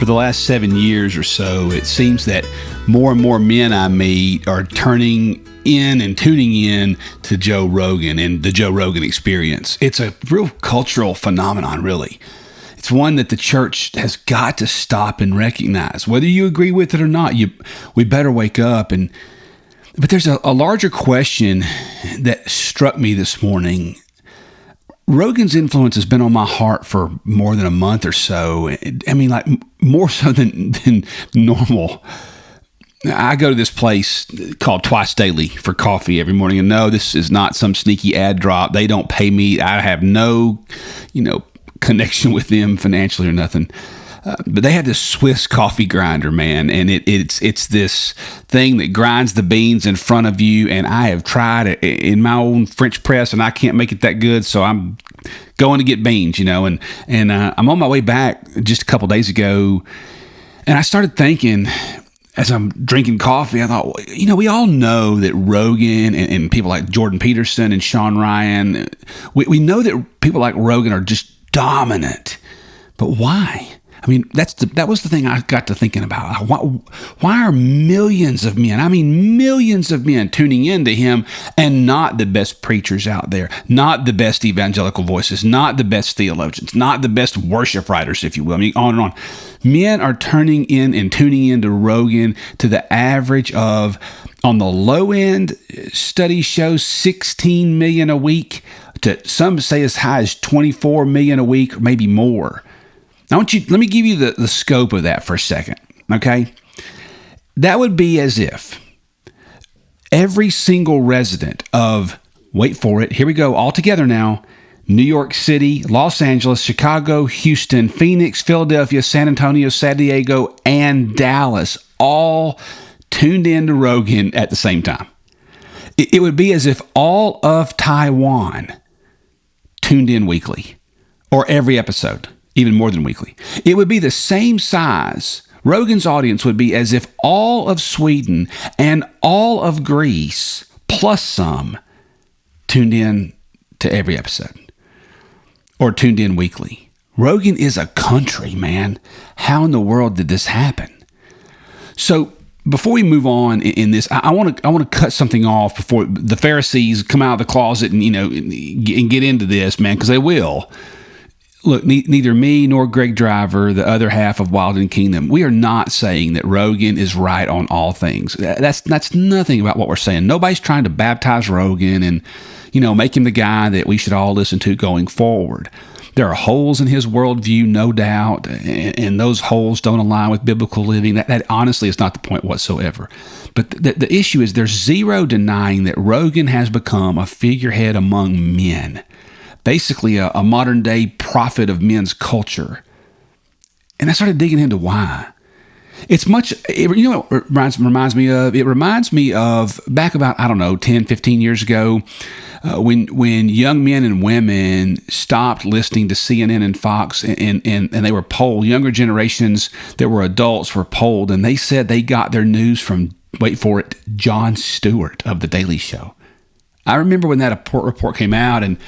For the last 7 years or so, it seems that more and more men I meet are turning in and tuning in to Joe Rogan and the Joe Rogan experience. It's a real cultural phenomenon, really. It's one that the church has got to stop and recognize. Whether you agree with it or not, we better wake up. But there's a larger question that struck me this morning. Rogan's influence has been on my heart for more than a month or so. I mean, like more so than normal. I go to this place called Twice Daily for coffee every morning. And no, this is not some sneaky ad drop. They don't pay me. I have no, connection with them financially or nothing. But they had this Swiss coffee grinder, man, and it's this thing that grinds the beans in front of you. And I have tried it in my own French press, and I can't make it that good. So I'm going to get beans, and I'm on my way back just a couple days ago, and I started thinking as I'm drinking coffee, I thought, we all know that Rogan and people like Jordan Peterson and Sean Ryan, we know that people like Rogan are just dominant, but why? I mean, that was the thing I got to thinking about. Why are millions of men, millions of men tuning into him and not the best preachers out there, not the best evangelical voices, not the best theologians, not the best worship writers, if you will. On and on. Men are turning in and tuning into Rogan to the average of, on the low end, studies show 16 million a week, to some say as high as 24 million a week, or maybe more. Let me give you the scope of that for a second, okay? That would be as if every single resident of, wait for it, here we go, all together now, New York City, Los Angeles, Chicago, Houston, Phoenix, Philadelphia, San Antonio, San Diego, and Dallas all tuned in to Rogan at the same time. It would be as if all of Taiwan tuned in weekly, or every episode. Even more than weekly. It would be the same size. Rogan's audience would be as if all of Sweden and all of Greece, plus some, tuned in to every episode. Or tuned in weekly. Rogan is a country, man. How in the world did this happen? So, before we move on in this, I want to cut something off before the Pharisees come out of the closet and get into this, man, because they will. Look, neither me nor Greg Driver, the other half of Wild and Kingdom, we are not saying that Rogan is right on all things. That's nothing about what we're saying. Nobody's trying to baptize Rogan and, make him the guy that we should all listen to going forward. There are holes in his worldview, no doubt, and those holes don't align with biblical living. That honestly is not the point whatsoever. But the issue is there's zero denying that Rogan has become a figurehead among men. Basically a modern day prophet of men's culture. And I started digging into why. It reminds me of? It reminds me of back about, 10, 15 years ago, when young men and women stopped listening to CNN and Fox and they were polled. Younger generations that were adults were polled, and they said they got their news from, wait for it, Jon Stewart of The Daily Show. I remember when that report came out, and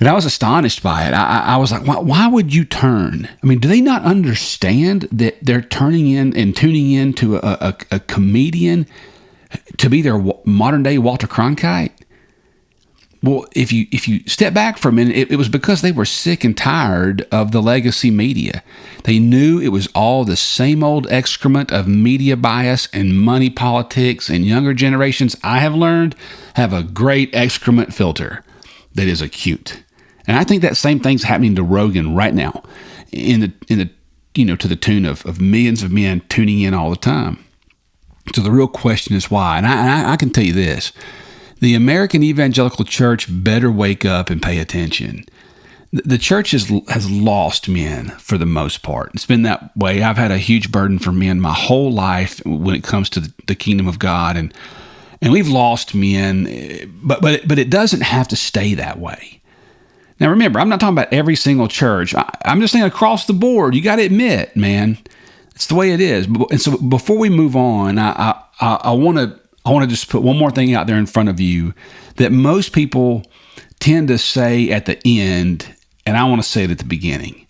I was astonished by it. I was like, why would you turn? Do they not understand that they're turning in and tuning in to a comedian to be their modern day Walter Cronkite? Well, if you step back for a minute, it was because they were sick and tired of the legacy media. They knew it was all the same old excrement of media bias and money politics, and younger generations, I have learned, have a great excrement filter that is acute. And I think that same thing's happening to Rogan right now, to the tune of millions of men tuning in all the time. So the real question is why, and I can tell you this: the American evangelical church better wake up and pay attention. The church has lost men for the most part. It's been that way. I've had a huge burden for men my whole life when it comes to the kingdom of God, and we've lost men, but it doesn't have to stay that way. Now, remember, I'm not talking about every single church. I'm just saying across the board, you got to admit, man, it's the way it is. And so before we move on, I want to just put one more thing out there in front of you that most people tend to say at the end, and I want to say it at the beginning.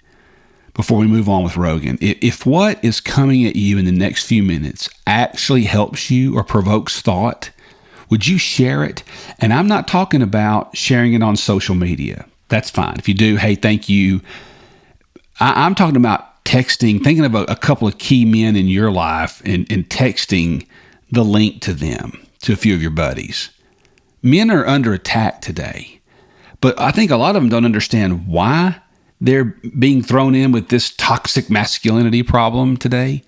before we move on with Rogan. If what is coming at you in the next few minutes actually helps you or provokes thought, would you share it? And I'm not talking about sharing it on social media. That's fine. If you do, hey, thank you. I'm talking about texting, thinking of a couple of key men in your life and texting the link to them, to a few of your buddies. Men are under attack today, but I think a lot of them don't understand why they're being thrown in with this toxic masculinity problem today.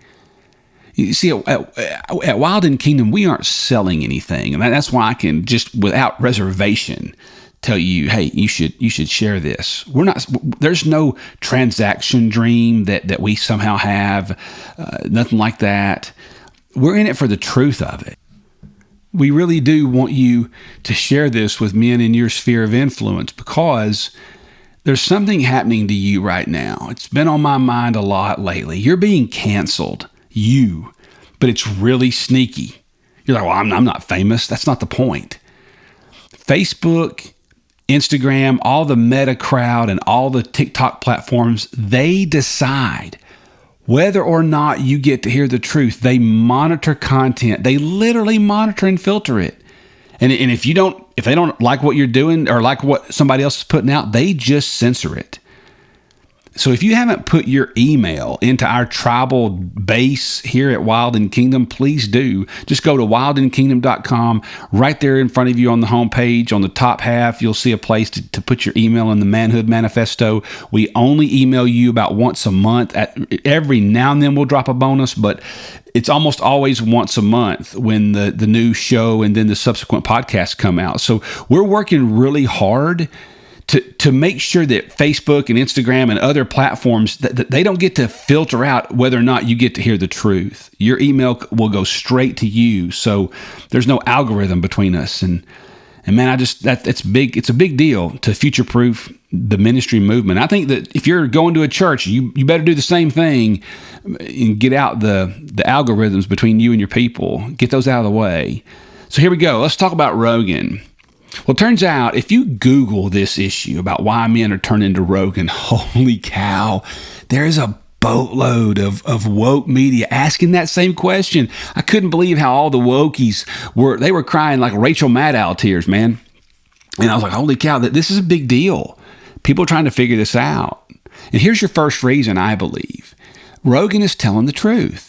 You see, at Wild and Kingdom, we aren't selling anything, and that's why I can just without reservation tell you, hey, you should share this. We're not. There's no transaction dream that we somehow have. Nothing like that. We're in it for the truth of it. We really do want you to share this with men in your sphere of influence because there's something happening to you right now. It's been on my mind a lot lately. You're being canceled. But it's really sneaky. You're like, well, I'm not famous. That's not the point. Facebook, Instagram, all the Meta crowd and all the TikTok platforms, they decide whether or not you get to hear the truth. They monitor content. They literally monitor and filter it. And if they don't like what you're doing or like what somebody else is putting out, they just censor it. So if you haven't put your email into our tribal base here at Wild and Kingdom, please do. Just go to wildandkingdom.com. Right there in front of you on the homepage, on the top half, you'll see a place to put your email in the Manhood Manifesto. We only email you about once a month. Every now and then we'll drop a bonus, but it's almost always once a month when the new show and then the subsequent podcasts come out. So we're working really hard to make sure that Facebook and Instagram and other platforms, that they don't get to filter out whether or not you get to hear the truth. Your email will go straight to you. So there's no algorithm between us. And man, it's big. It's a big deal to future-proof the ministry movement. I think that if you're going to a church, you better do the same thing and get out the algorithms between you and your people. Get those out of the way. So here we go. Let's talk about Rogan. Well, it turns out if you Google this issue about why men are turning into Rogan, holy cow, there's a boatload of woke media asking that same question. I couldn't believe how all the wokies were crying like Rachel Maddow tears, man. And I was like, holy cow, this is a big deal. People are trying to figure this out. And here's your first reason, I believe. Rogan is telling the truth.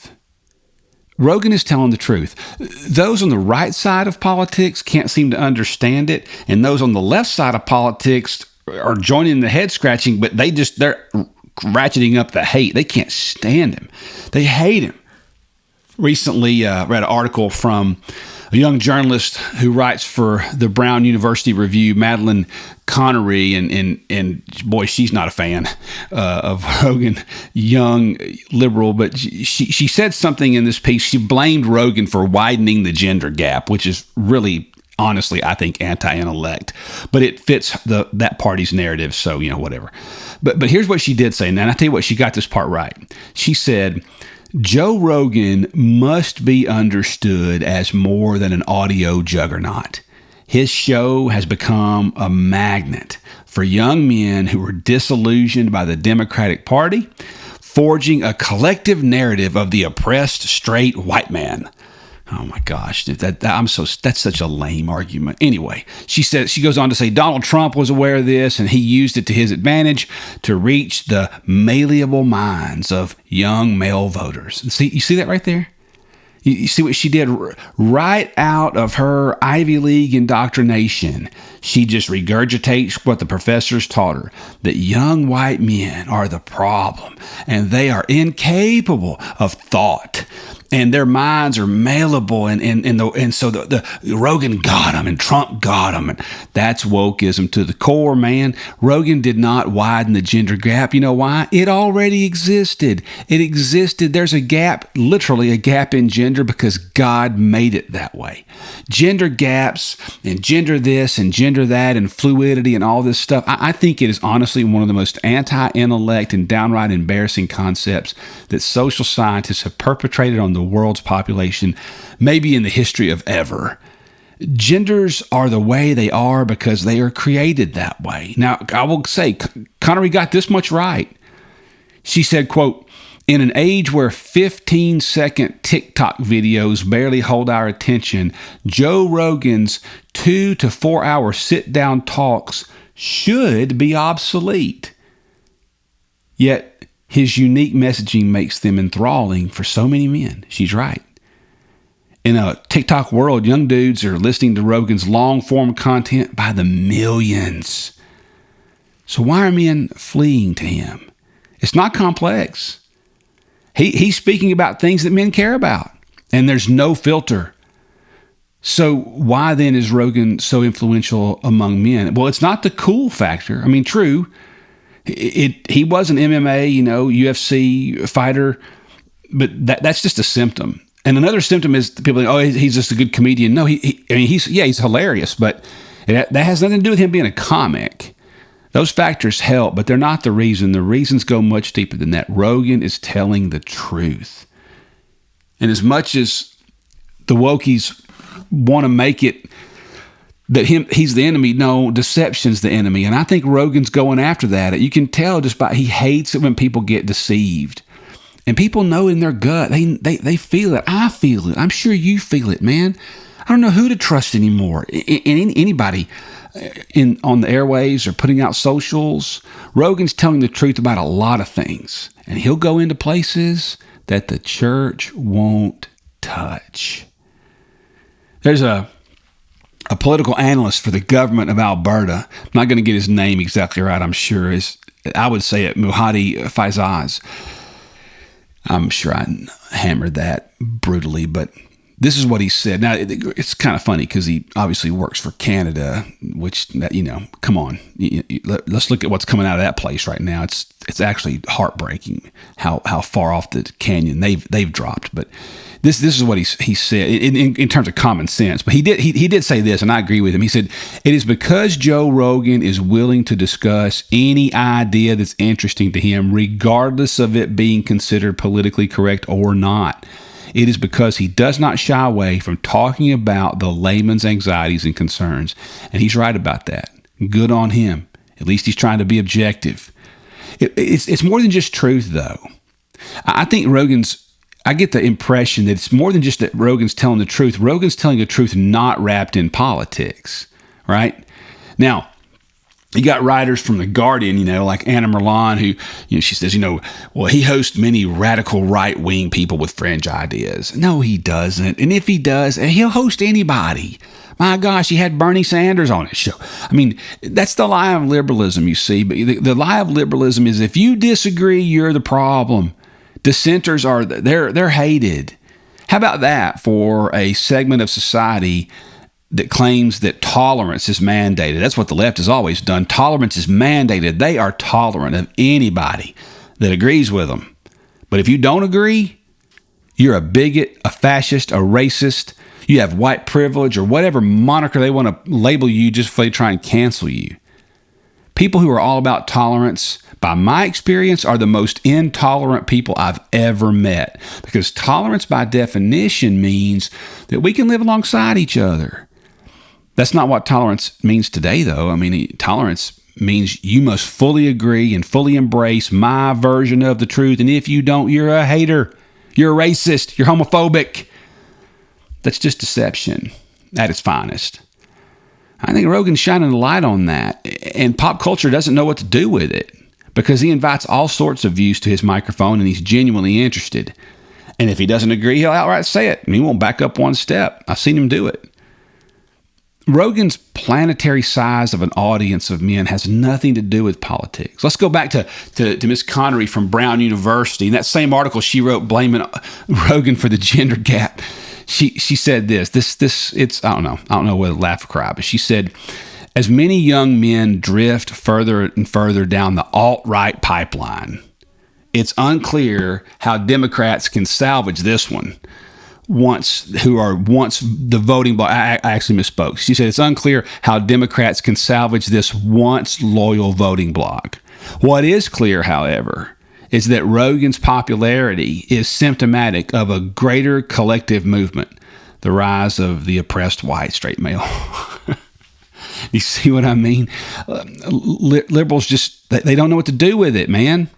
Rogan is telling the truth. Those on the right side of politics can't seem to understand it, and those on the left side of politics are joining the head scratching, but they're ratcheting up the hate. They can't stand him. They hate him. Recently, read an article from a young journalist who writes for the Brown University Review, Madeline Connery, and boy, she's not a fan of Rogan, young liberal, but she said something in this piece. She blamed Rogan for widening the gender gap, which is really, honestly, I think anti-intellect, but it fits that party's narrative, so, whatever. But here's what she did say, and I tell you what, she got this part right. She said, Joe Rogan must be understood as more than an audio juggernaut. His show has become a magnet for young men who are disillusioned by the Democratic Party, forging a collective narrative of the oppressed straight white man. Oh my gosh, that's such a lame argument. Anyway, she goes on to say Donald Trump was aware of this and he used it to his advantage to reach the malleable minds of young male voters. And you see that right there? You see what she did right out of her Ivy League indoctrination. She just regurgitates what the professors taught her, that young white men are the problem and they are incapable of thought. And their minds are malleable, and so the Rogan got them, and Trump got them, and that's wokeism to the core, man. Rogan did not widen the gender gap. You know why? It already existed. It existed. There's a gap, literally a gap in gender, because God made it that way. Gender gaps and gender this and gender that and fluidity and all this stuff. I think it is honestly one of the most anti-intellect and downright embarrassing concepts that social scientists have perpetrated on the world's population, maybe in the history of ever. Genders are the way they are because they are created that way. Now, I will say, Connery got this much right. She said, quote, "In an age where 15-second TikTok videos barely hold our attention, Joe Rogan's 2 to 4 hour sit-down talks should be obsolete. Yet his unique messaging makes them enthralling for so many men." She's right. In a TikTok world, young dudes are listening to Rogan's long-form content by the millions. So why are men fleeing to him? It's not complex. He's speaking about things that men care about, and there's no filter. So why then is Rogan so influential among men? Well, it's not the cool factor. I mean, true, he was an MMA, UFC fighter, but that's just a symptom. And another symptom is people think, oh, he's just a good comedian. No, he's hilarious, but that has nothing to do with him being a comic. Those factors help, but they're not the reason. The reasons go much deeper than that. Rogan is telling the truth. And as much as the wokies want to make it that he's the enemy, no, deception's the enemy. And I think Rogan's going after that. You can tell just by he hates it when people get deceived. And people know in their gut, they feel it. I feel it. I'm sure you feel it, man. I don't know who to trust anymore. Anybody on the airwaves or putting out socials. Rogan's telling the truth about a lot of things. And he'll go into places that the church won't touch. There's a political analyst for the government of Alberta. I'm not going to get his name exactly right, I'm sure. I would say it, Muhadi Faizaz. I'm sure I hammered that brutally, but this is what he said. Now, it's kind of funny because he obviously works for Canada, which, come on. Let's look at what's coming out of that place right now. It's actually heartbreaking how far off the canyon they've dropped. But this is what he said in terms of common sense. But he did say this, and I agree with him. He said, "It is because Joe Rogan is willing to discuss any idea that's interesting to him, regardless of it being considered politically correct or not. It is because he does not shy away from talking about the layman's anxieties and concerns." And he's right about that. Good on him. At least he's trying to be objective. It's more than just truth, though. I think I get the impression that it's more than just that Rogan's telling the truth. Rogan's telling the truth not wrapped in politics, right? Now, you got writers from The Guardian, like Anna Merlan, who, she says, well, he hosts many radical right-wing people with fringe ideas. No, he doesn't. And if he does, he'll host anybody. My gosh, he had Bernie Sanders on his show. I mean, that's the lie of liberalism, you see. But the lie of liberalism is if you disagree, you're the problem. Dissenters they're hated. How about that for a segment of society that claims that tolerance is mandated? That's what the left has always done. Tolerance is mandated. They are tolerant of anybody that agrees with them. But if you don't agree, you're a bigot, a fascist, a racist. You have white privilege or whatever moniker they want to label you just before they try and cancel you. People who are all about tolerance, by my experience, are the most intolerant people I've ever met. Because tolerance, by definition, means that we can live alongside each other. That's not what tolerance means today, though. I mean, tolerance means you must fully agree and fully embrace my version of the truth. And if you don't, you're a hater. You're a racist. You're homophobic. That's just deception at its finest. I think Rogan's shining a light on that, and pop culture doesn't know what to do with it because he invites all sorts of views to his microphone and he's genuinely interested. And if he doesn't agree, he'll outright say it, and he won't back up one step. I've seen him do it. Rogan's planetary size of an audience of men has nothing to do with politics. Let's go back to Miss Connery from Brown University. In that same article she wrote blaming Rogan for the gender gap, she said it's I don't know whether to laugh or cry, but she said, as many young men drift further and further down the alt-right pipeline, it's unclear how Democrats can salvage this one. Once the voting bloc. I actually misspoke. She said it's unclear how Democrats can salvage this once loyal voting bloc. What is clear, however, is that Rogan's popularity is symptomatic of a greater collective movement, the rise of the oppressed white straight male. You see what I mean? Liberals they don't know what to do with it, man.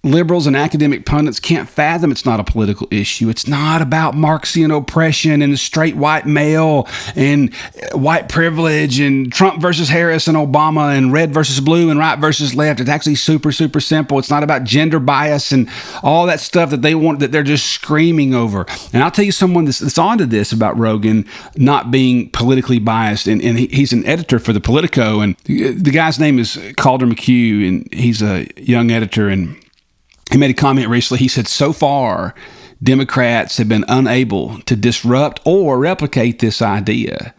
liberals and academic pundits can't fathom it's not a political issue. It's not about Marxian oppression and the straight white male and white privilege and Trump versus Harris and Obama and red versus blue and right versus left. It's actually super, super simple. It's not about gender bias and all that stuff that they're just screaming over. And I'll tell you someone that's onto this about Rogan not being politically biased. And he's an editor for the Politico. And the guy's name is Calder McHugh, and he's a young editor. And he made a comment recently. He said, so far, Democrats have been unable to disrupt or replicate this idea,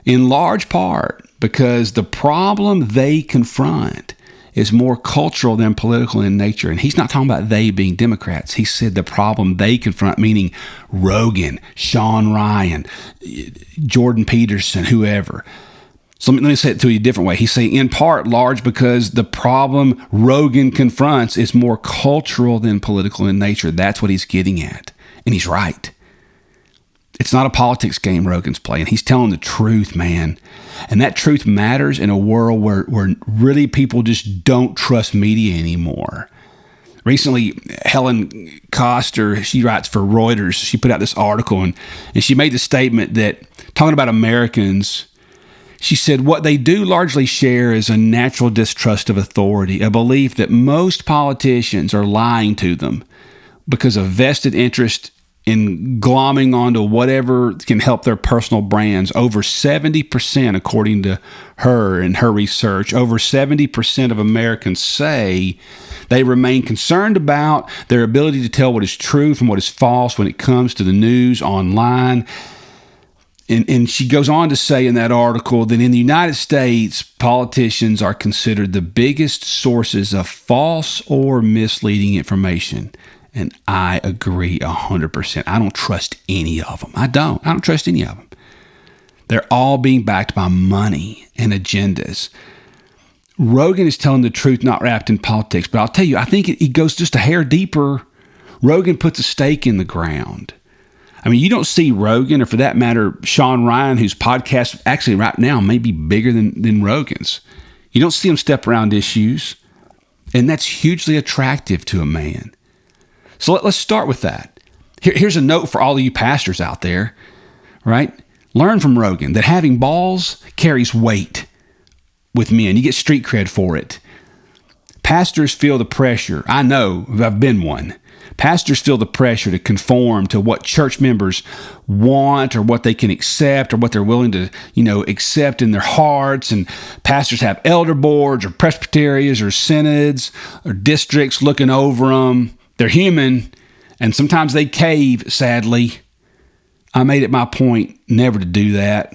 in large part because the problem they confront is more cultural than political in nature. And he's not talking about they being Democrats. He said the problem they confront, meaning Rogan, Sean Ryan, Jordan Peterson, whoever. So let me say it to you a different way. He's saying in part large because the problem Rogan confronts is more cultural than political in nature. That's what he's getting at. And he's right. It's not a politics game Rogan's playing. He's telling the truth, man. And that truth matters in a world where really people just don't trust media anymore. Recently, Helen Koster, she writes for Reuters. She put out this article and she made the statement that, talking about Americans, she said, what they do largely share is a natural distrust of authority, a belief that most politicians are lying to them because of vested interest in glomming onto whatever can help their personal brands. Over 70%, according to her and her research, over 70% of Americans say they remain concerned about their ability to tell what is true from what is false when it comes to the news online. And she goes on to say in that article that in the United States, politicians are considered the biggest sources of false or misleading information. And I agree 100%. I don't trust any of them. I don't trust any of them. They're all being backed by money and agendas. Rogan is telling the truth, not wrapped in politics. But I'll tell you, I think he goes just a hair deeper. Rogan puts a stake in the ground. I mean, you don't see Rogan, or for that matter, Sean Ryan, whose podcast actually right now may be bigger than Rogan's. You don't see him step around issues. And that's hugely attractive to a man. So let's start with that. Here's a note for all of you pastors out there, right? Learn from Rogan that having balls carries weight with men. You get street cred for it. Pastors feel the pressure. I know, I've been one. Pastors feel the pressure to conform to what church members want or what they can accept or what they're willing to, accept in their hearts. And pastors have elder boards or presbyterians or synods or districts looking over them. They're human, and sometimes they cave, sadly. I made it my point never to do that.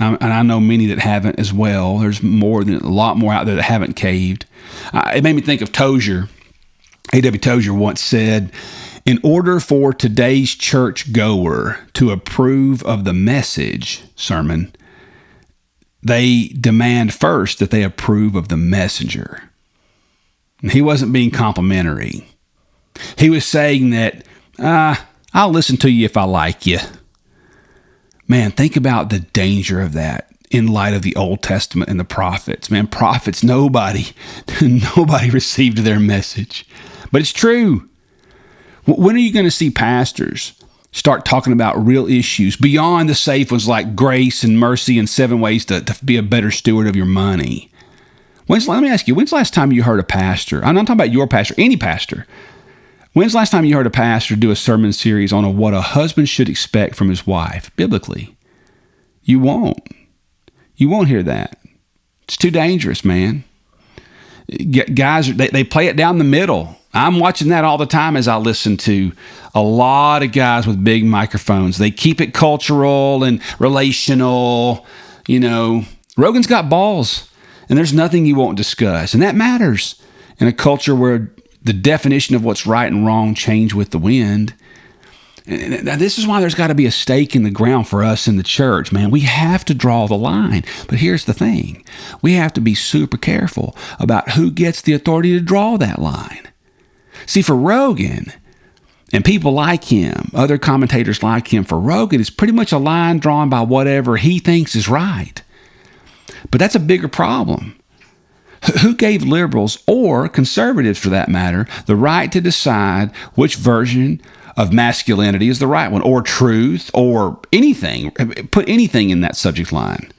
And I know many that haven't as well. There's a lot more out there that haven't caved. It made me think of Tozier. A.W. Tozier once said, in order for today's church goer to approve of the message sermon, they demand first that they approve of the messenger. And he wasn't being complimentary. He was saying that, I'll listen to you if I like you. Man, think about the danger of that in light of the Old Testament and the prophets. Man, prophets, nobody received their message. But it's true. When are you going to see pastors start talking about real issues beyond the safe ones like grace and mercy and 7 ways to be a better steward of your money? Let me ask you, when's the last time you heard a pastor? I'm not talking about your pastor, any pastor. When's the last time you heard a pastor do a sermon series on what a husband should expect from his wife, biblically? You won't. You won't hear that. It's too dangerous, man. Guys, they play it down the middle. I'm watching that all the time as I listen to a lot of guys with big microphones. They keep it cultural and relational. Rogan's got balls, and there's nothing he won't discuss. And that matters in a culture where the definition of what's right and wrong change with the wind. And this is why there's got to be a stake in the ground for us in the church, man. We have to draw the line. But here's the thing. We have to be super careful about who gets the authority to draw that line. See, for Rogan and people like him, other commentators like him, for Rogan, it's pretty much a line drawn by whatever he thinks is right. But that's a bigger problem. Who gave liberals, or conservatives for that matter, the right to decide which version of masculinity is the right one, or truth, or anything? Put anything in that subject line.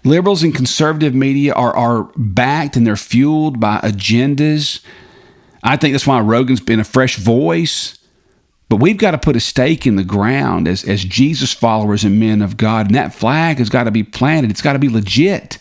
Liberals and conservative media are backed and they're fueled by agendas. I think that's why Rogan's been a fresh voice. But we've got to put a stake in the ground as Jesus followers and men of God. And that flag has got to be planted. It's got to be legit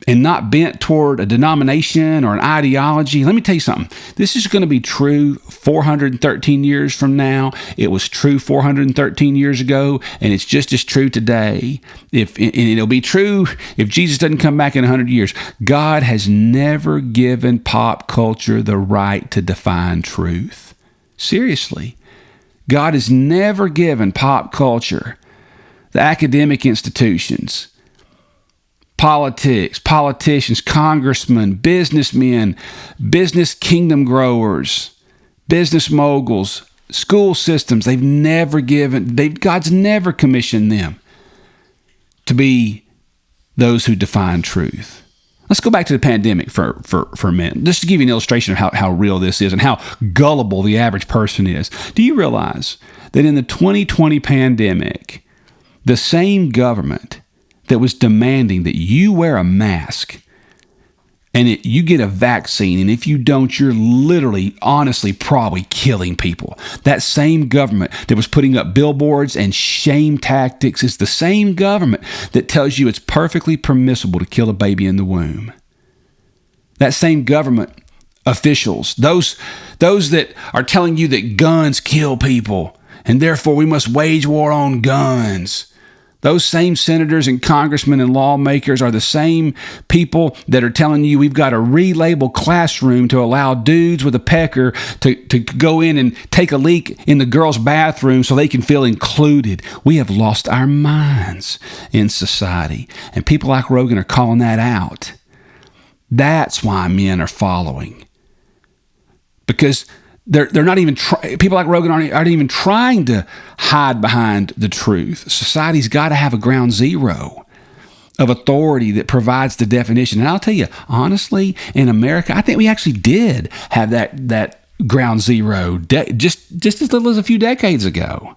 and not bent toward a denomination or an ideology. Let me tell you something. This is going to be true 413 years from now. It was true 413 years ago, and it's just as true today. And it'll be true if Jesus doesn't come back in 100 years. God has never given pop culture the right to define truth. Seriously. God has never given pop culture, the academic institutions, politics, politicians, congressmen, businessmen, business kingdom growers, business moguls, school systems. God's never commissioned them to be those who define truth. Let's go back to the pandemic for a minute, just to give you an illustration of how real this is and how gullible the average person is. Do you realize that in the 2020 pandemic, the same government that was demanding that you wear a mask and you get a vaccine, and if you don't, you're literally, honestly, probably killing people. That same government that was putting up billboards and shame tactics is the same government that tells you it's perfectly permissible to kill a baby in the womb. That same government officials, those that are telling you that guns kill people, and therefore we must wage war on guns. Those same senators and congressmen and lawmakers are the same people that are telling you we've got to relabel classroom to allow dudes with a pecker to go in and take a leak in the girls' bathroom so they can feel included. We have lost our minds in society, and people like Rogan are calling that out. That's why men are following. Because they're not even people like Rogan aren't even trying to hide behind the truth. Society's got to have a ground zero of authority that provides the definition. And I'll tell you, honestly, in America, I think we actually did have that ground zero just as little as a few decades ago.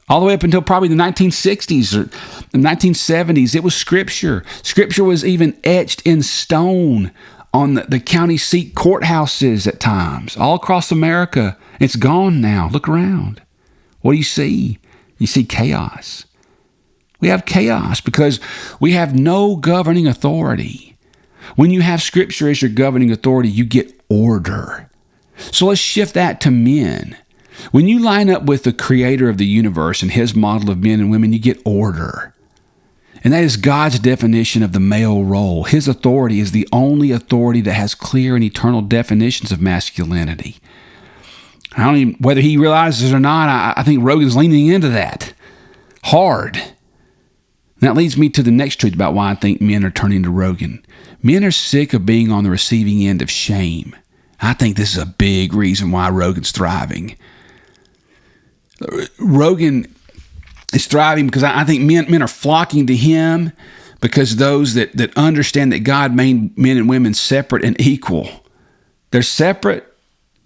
All the way up until probably the 1960s or the 1970s, it was Scripture. Scripture was even etched in stone on the county seat courthouses at times, all across America. It's gone now. Look around. What do you see? You see chaos. We have chaos because we have no governing authority. When you have Scripture as your governing authority, you get order. So let's shift that to men. When you line up with the creator of the universe and his model of men and women, you get order. And that is God's definition of the male role. His authority is the only authority that has clear and eternal definitions of masculinity. I don't even, whether he realizes it or not, I think Rogan's leaning into that hard. And that leads me to the next truth about why I think men are turning to Rogan. Men are sick of being on the receiving end of shame. I think this is a big reason why Rogan's thriving. Rogan is thriving because I think men are flocking to him because those that understand that God made men and women separate and equal. They're separate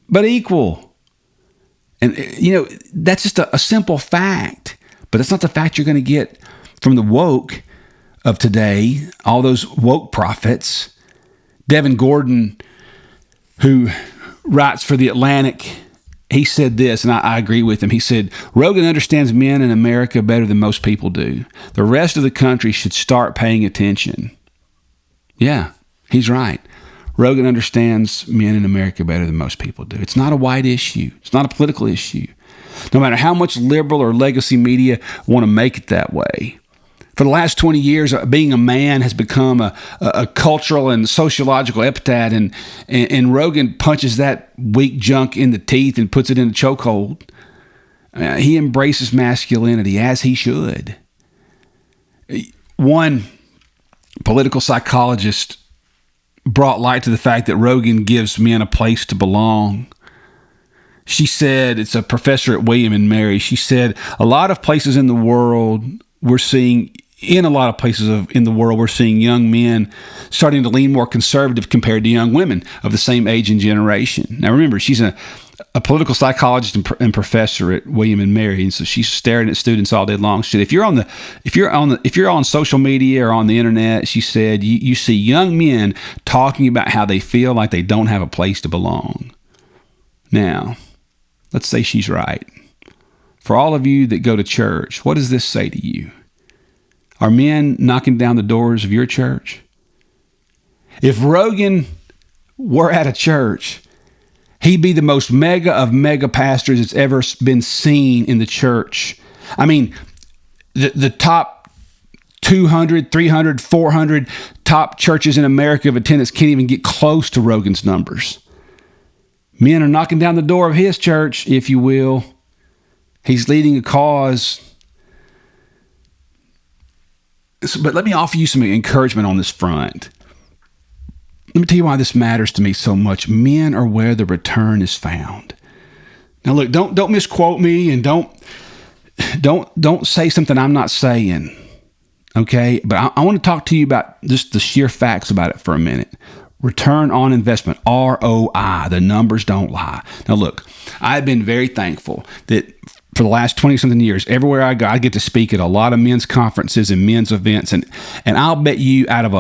but equal. And, that's just a simple fact. But that's not the fact you're going to get from the woke of today, all those woke prophets. Devin Gordon, who writes for The Atlantic, he said this, and I agree with him. He said, Rogan understands men in America better than most people do. The rest of the country should start paying attention. Yeah, he's right. Rogan understands men in America better than most people do. It's not a white issue. It's not a political issue. No matter how much liberal or legacy media want to make it that way. For the last 20 years, being a man has become a cultural and sociological epithet, and Rogan punches that weak junk in the teeth and puts it in a chokehold. He embraces masculinity, as he should. One political psychologist brought light to the fact that Rogan gives men a place to belong. She said, it's a professor at William and Mary, she said, a lot of places in the world we're seeing in a lot of places in the world, we're seeing young men starting to lean more conservative compared to young women of the same age and generation. Now, remember, she's a political psychologist and professor at William and Mary, and so she's staring at students all day long. She said, if you're on social media or on the internet, she said, you see young men talking about how they feel like they don't have a place to belong. Now, let's say she's right. For all of you that go to church, what does this say to you? Are men knocking down the doors of your church? If Rogan were at a church, he'd be the most mega of mega pastors that's ever been seen in the church. I mean, the top 200, 300, 400 top churches in America of attendance can't even get close to Rogan's numbers. Men are knocking down the door of his church, if you will. He's leading a cause. But let me offer you some encouragement on this front. Let me tell you why this matters to me so much. Men are where the return is found. Now, look, don't misquote me, and don't say something I'm not saying. Okay, but I want to talk to you about just the sheer facts about it for a minute. Return on investment, ROI. The numbers don't lie. Now, look, I've been very thankful that for the last 20-something years, everywhere I go, I get to speak at a lot of men's conferences and men's events, and I'll bet you out of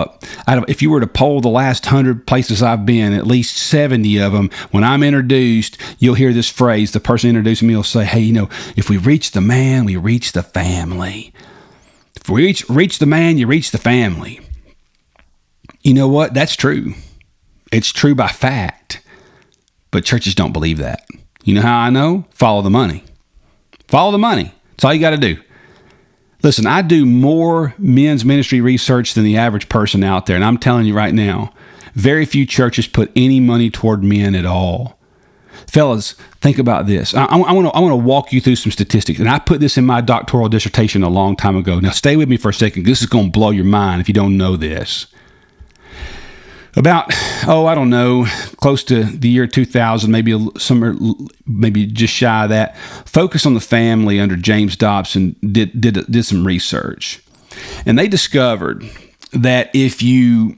if you were to poll the last 100 places I've been, at least 70 of them, when I'm introduced, you'll hear this phrase. The person introducing me will say, "Hey, if we reach the man, we reach the family. If we reach the man, you reach the family." You know what? That's true. It's true by fact, but churches don't believe that. You know how I know? Follow the money. Follow the money. That's all you got to do. Listen, I do more men's ministry research than the average person out there. And I'm telling you right now, very few churches put any money toward men at all. Fellas, think about this. I want to walk you through some statistics. And I put this in my doctoral dissertation a long time ago. Now, stay with me for a second. This is going to blow your mind if you don't know this. About, I don't know, close to the year 2000, maybe just shy of that, Focus on the Family under James Dobson did some research. And they discovered that if you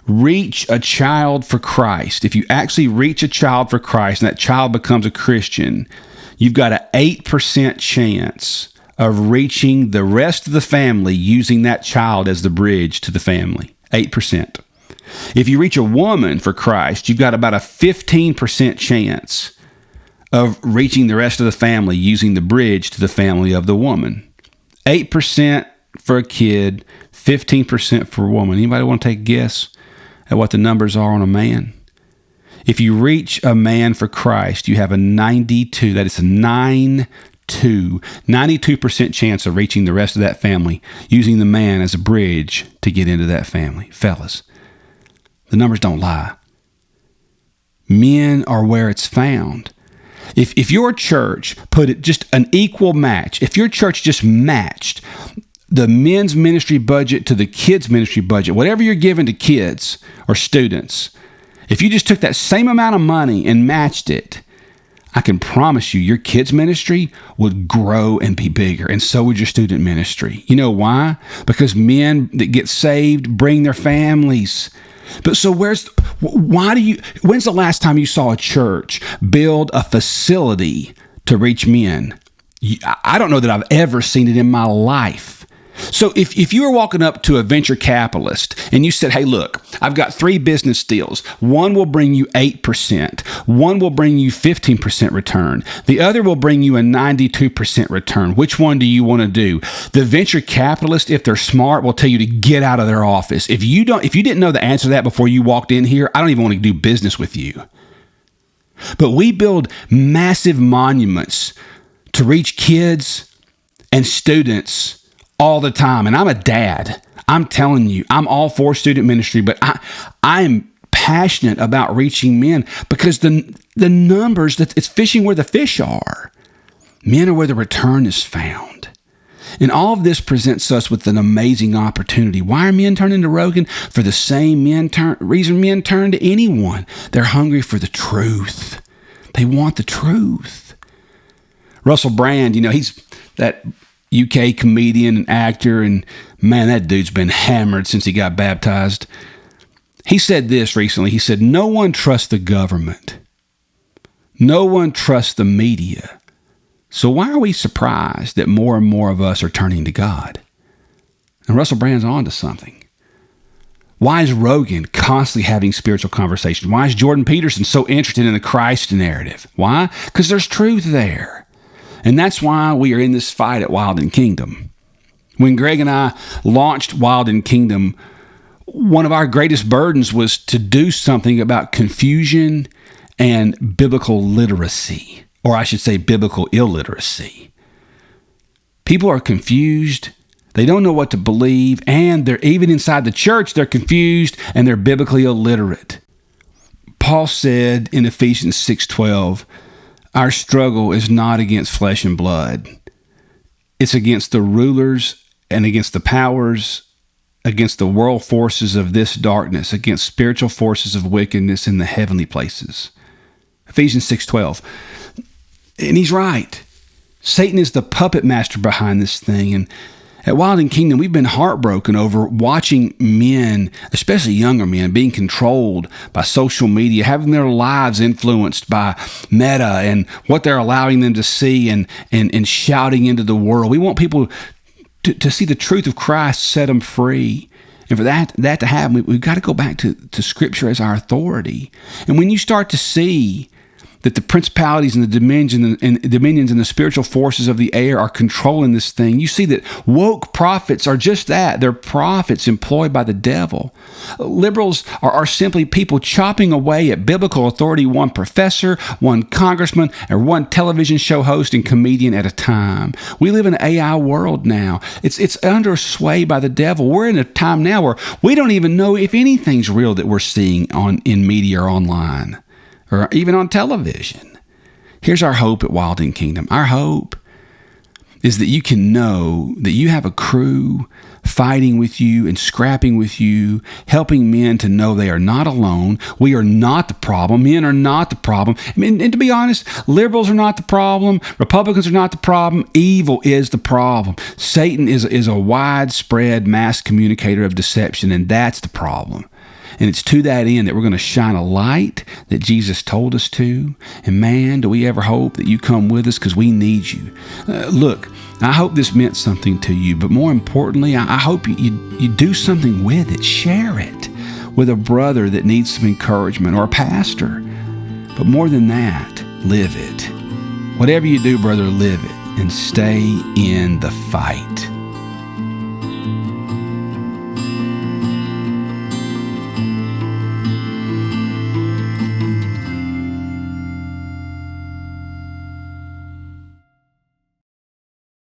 reach a child for Christ, if you actually reach a child for Christ and that child becomes a Christian, you've got an 8% chance of reaching the rest of the family using that child as the bridge to the family. 8%. If you reach a woman for Christ, you've got about a 15% chance of reaching the rest of the family using the bridge to the family of the woman. 8% for a kid, 15% for a woman. Anybody want to take a guess at what the numbers are on a man? If you reach a man for Christ, you have a 92, that is a 92% chance of reaching the rest of that family using the man as a bridge to get into that family. Fellas, the numbers don't lie. Men are where it's found. If your church put it just an equal match, if your church just matched the men's ministry budget to the kids' ministry budget, whatever you're giving to kids or students, if you just took that same amount of money and matched it, I can promise you your kids' ministry would grow and be bigger, and so would your student ministry. You know why? Because men that get saved bring their families. But so when's the last time you saw a church build a facility to reach men? I don't know that I've ever seen it in my life. So if you were walking up to a venture capitalist and you said, "Hey, look, I've got 3 business deals. One will bring you 8%. One will bring you 15% return. The other will bring you a 92% return. Which one do you want to do?" The venture capitalist, if they're smart, will tell you to get out of their office. If you didn't know the answer to that before you walked in here, I don't even want to do business with you. But we build massive monuments to reach kids and students all the time. And I'm a dad. I'm telling you, I'm all for student ministry, but I am passionate about reaching men because the numbers, it's fishing where the fish are. Men are where the return is found. And all of this presents us with an amazing opportunity. Why are men turning to Rogan? For the same reason men turn to anyone. They're hungry for the truth. They want the truth. Russell Brand, he's that UK comedian and actor, and man, that dude's been hammered since he got baptized. He said this recently. He said, no one trusts the government. No one trusts the media. So why are we surprised that more and more of us are turning to God? And Russell Brand's on to something. Why is Rogan constantly having spiritual conversations? Why is Jordan Peterson so interested in the Christ narrative? Why? Because there's truth there. And that's why we are in this fight at Wild and Kingdom. When Greg and I launched Wild and Kingdom, one of our greatest burdens was to do something about confusion and biblical literacy, or I should say biblical illiteracy. People are confused. They don't know what to believe, and they're even inside the church, they're confused and they're biblically illiterate. Paul said in Ephesians 6:12, our struggle is not against flesh and blood. It's against the rulers and against the powers, against the world forces of this darkness, against spiritual forces of wickedness in the heavenly places. Ephesians 6:12. And he's right. Satan is the puppet master behind this thing. And at Wild and Kingdom, we've been heartbroken over watching men, especially younger men, being controlled by social media, having their lives influenced by Meta and what they're allowing them to see and shouting into the world. We want people to see the truth of Christ, set them free. And for that to happen, we've got to go back to Scripture as our authority. And when you start to see that the principalities and the dominions and the spiritual forces of the air are controlling this thing, you see that woke prophets are just that. They're prophets employed by the devil. Liberals are simply people chopping away at biblical authority, one professor, one congressman, or one television show host and comedian at a time. We live in an AI world now. It's under sway by the devil. We're in a time now where we don't even know if anything's real that we're seeing in media or online, or even on television. Here's our hope at Wild and Kingdom. Our hope is that you can know that you have a crew fighting with you and scrapping with you, helping men to know they are not alone. We are not the problem. Men are not the problem. And to be honest, liberals are not the problem. Republicans are not the problem. Evil is the problem. Satan is a widespread mass communicator of deception, and that's the problem. And it's to that end that we're going to shine a light that Jesus told us to. And man, do we ever hope that you come with us, because we need you. Look, I hope this meant something to you. But more importantly, I hope you do something with it. Share it with a brother that needs some encouragement, or a pastor. But more than that, live it. Whatever you do, brother, live it. And stay in the fight.